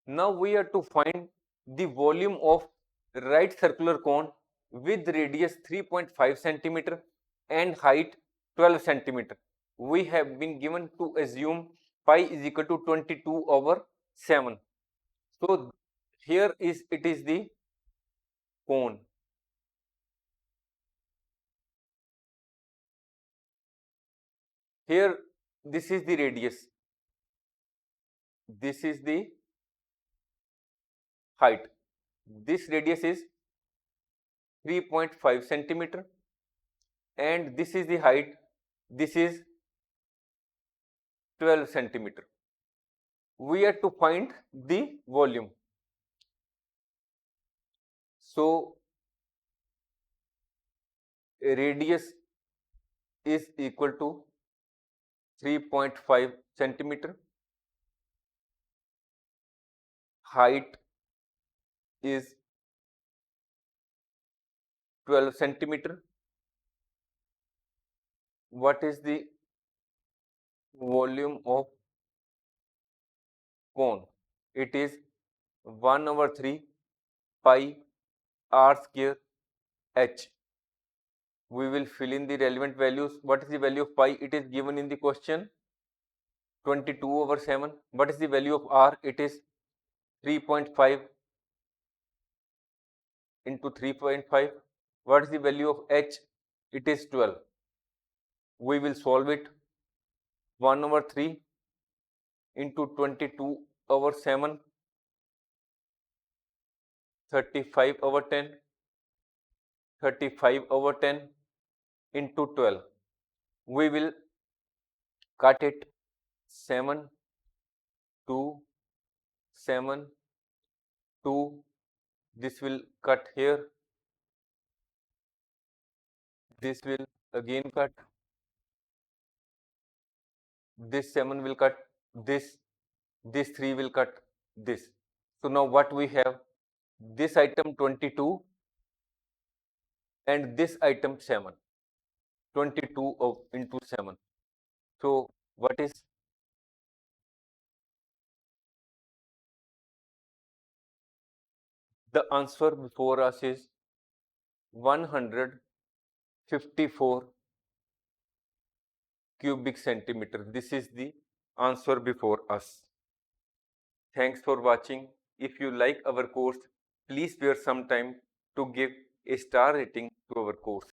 Now we are to find the volume of right circular cone with radius 3.5 centimeter and height 12 centimeter. We have been given to assume pi is equal to 22 over 7. So here it is the cone. Here this is the radius. This is the height. This radius is 3.5 centimeter and this is the height. This is 12 centimeter. We are to find the volume. So radius is equal to 3.5 centimeter. Height is 12 centimeter. What is the volume of cone? It is 1 over 3 pi r square h. We will fill in the relevant values. What is the value of pi? It is given in the question, 22 over 7. What is the value of r? It is 3.5 into 3.5. What is the value of h? It is 12. We will solve it. 1 over 3 into 22 over 7, 35 over 10, 35 over 10 into 12. We will cut it. 7, 2, 7, 2. This will cut here. This will again cut. This 7 will cut this. This 3 will cut this. So now what we have? This item 22 and this item 7. 22 into 7. So what is? The answer before us is 154 cubic centimeter. This is the answer before us. Thanks for watching. If you like our course, please spare some time to give a star rating to our course.